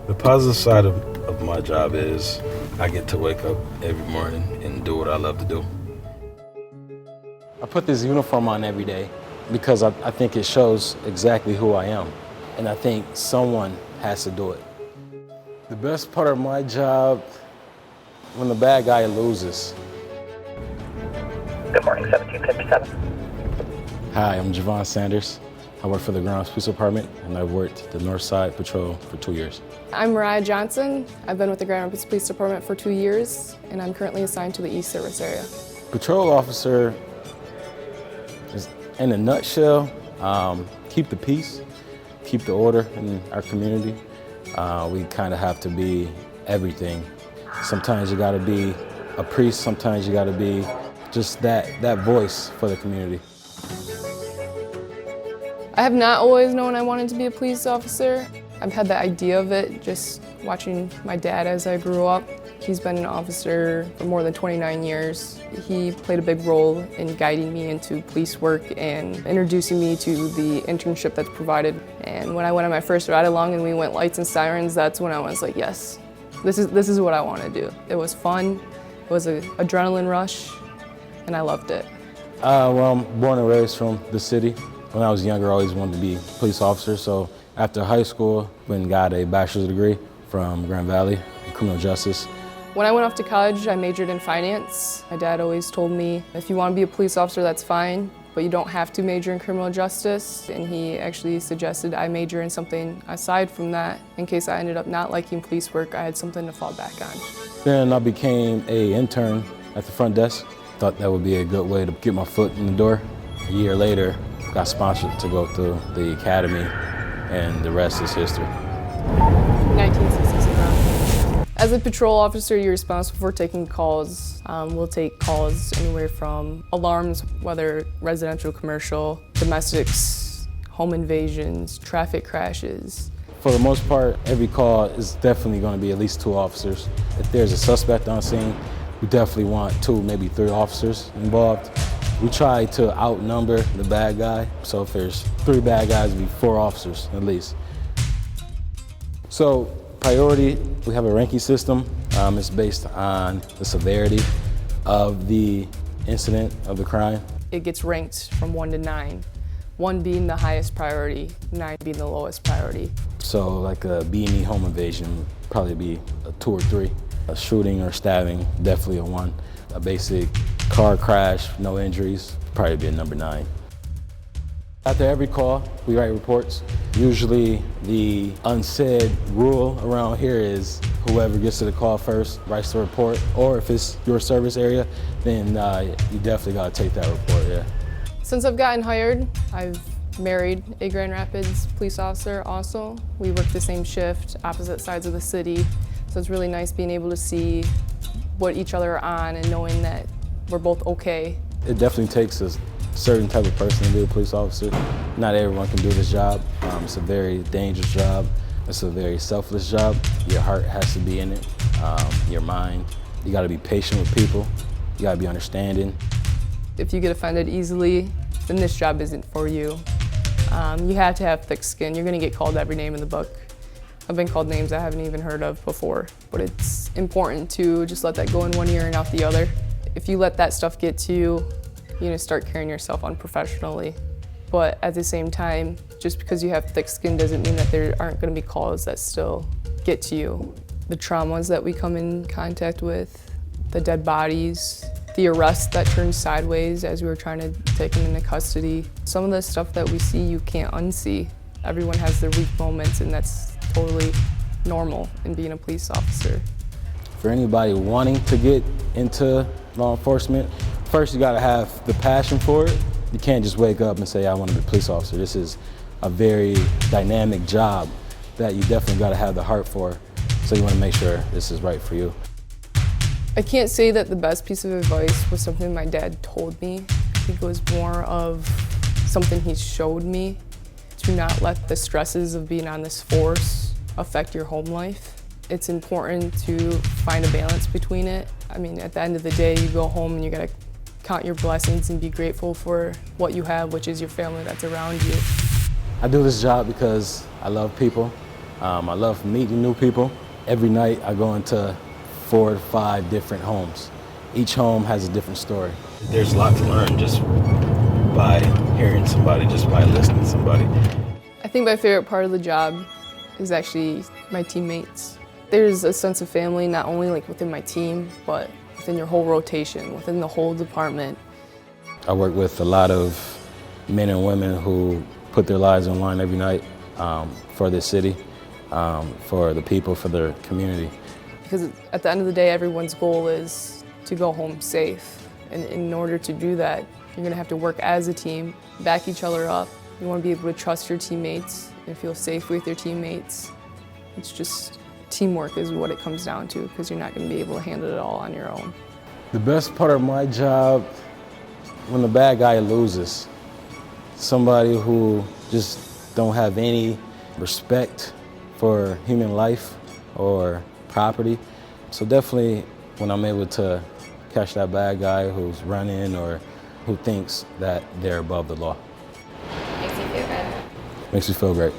The positive side of my job is I get to wake up every morning and do what I love to do. I put this uniform on every day because I think it shows exactly who I am. And I think someone has to do it. The best part of my job, when the bad guy loses. Good morning, 1757. Hi, I'm Javon Sanders. I work for the Grounds Police Department, and I've worked the North Side Patrol for 2 years. I'm Mariah Johnson. I've been with the Grand Rapids Police Department for 2 years, and I'm currently assigned to the East Service area. Patrol officer is, in a nutshell, keep the peace, keep the order in our community. We kind of have to be everything. Sometimes you gotta be a priest, sometimes you gotta be just that voice for the community. I have not always known I wanted to be a police officer. I've had the idea of it just watching my dad as I grew up. He's been an officer for more than 29 years. He played a big role in guiding me into police work and introducing me to the internship that's provided. And when I went on my first ride along and we went lights and sirens, that's when I was like, yes, this is what I want to do. It was fun, it was an adrenaline rush, and I loved it. Well, I'm born and raised from the city. When I was younger, I always wanted to be a police officer, so after high school, went and got a bachelor's degree from Grand Valley in criminal justice. When I went off to college, I majored in finance. My dad always told me, if you want to be a police officer, that's fine, but you don't have to major in criminal justice. And he actually suggested I major in something aside from that, in case I ended up not liking police work, I had something to fall back on. Then I became an intern at the front desk. Thought that would be a good way to get my foot in the door. A year later, got sponsored to go through the academy, and the rest is history. 1967. As a patrol officer, you're responsible for taking calls. We'll take calls anywhere from alarms, whether residential, commercial, domestics, home invasions, traffic crashes. For the most part, every call is definitely going to be at least 2 officers. If there's a suspect on scene, we definitely want 2, maybe 3 officers involved. We try to outnumber the bad guy, so if there's 3 bad guys, it'd be 4 officers at least. So priority, we have a ranking system. It's based on the severity of the incident, of the crime. It gets ranked from 1 to 9, 1 being the highest priority, 9 being the lowest priority. So like a B&E home invasion would probably be a 2 or 3. A shooting or stabbing, definitely a 1. A basic car crash, no injuries, probably be a number 9. After every call, we write reports. Usually the unsaid rule around here is whoever gets to the call first writes the report, or if it's your service area, then you definitely gotta take that report, yeah. Since I've gotten hired, I've married a Grand Rapids police officer also. We work the same shift, opposite sides of the city, so it's really nice being able to see what each other are on and knowing that we're both okay. It definitely takes a certain type of person to be a police officer. Not everyone can do this job. It's a very dangerous job. It's a very selfless job. Your heart has to be in it, your mind. You gotta be patient with people. You gotta be understanding. If you get offended easily, then this job isn't for you. You have to have thick skin. You're gonna get called every name in the book. I've been called names I haven't even heard of before, but it's important to just let that go in one ear and out the other. If you let that stuff get to you, you're gonna start carrying yourself unprofessionally. But at the same time, just because you have thick skin doesn't mean that there aren't gonna be calls that still get to you. The traumas that we come in contact with, the dead bodies, the arrest that turned sideways as we were trying to take them into custody. Some of the stuff that we see, you can't unsee. Everyone has their weak moments, and that's totally normal in being a police officer. For anybody wanting to get into law enforcement, first you gotta have the passion for it. You can't just wake up and say, I want to be a police officer. This is a very dynamic job that you definitely gotta have the heart for. So you wanna make sure this is right for you. I can't say that the best piece of advice was something my dad told me. I think it was more of something he showed me, to not let the stresses of being on this force affect your home life. It's important to find a balance between it. I mean, at the end of the day, you go home and you gotta count your blessings and be grateful for what you have, which is your family that's around you. I do this job because I love people. I love meeting new people. Every night I go into 4 to 5 different homes. Each home has a different story. There's a lot to learn just by hearing somebody, just by listening to somebody. I think my favorite part of the job is actually my teammates. There's a sense of family not only like within my team, but within your whole rotation, within the whole department. I work with a lot of men and women who put their lives on the line every night for the city, for the people, for their community. Because at the end of the day, everyone's goal is to go home safe. And in order to do that, you're gonna have to work as a team, back each other up. You wanna be able to trust your teammates and feel safe with your teammates. It's just teamwork is what it comes down to, because you're not gonna be able to handle it all on your own. The best part of my job, when the bad guy loses, somebody who just don't have any respect for human life or property. So definitely when I'm able to catch that bad guy who's running or who thinks that they're above the law. Makes you feel good. Makes me feel great.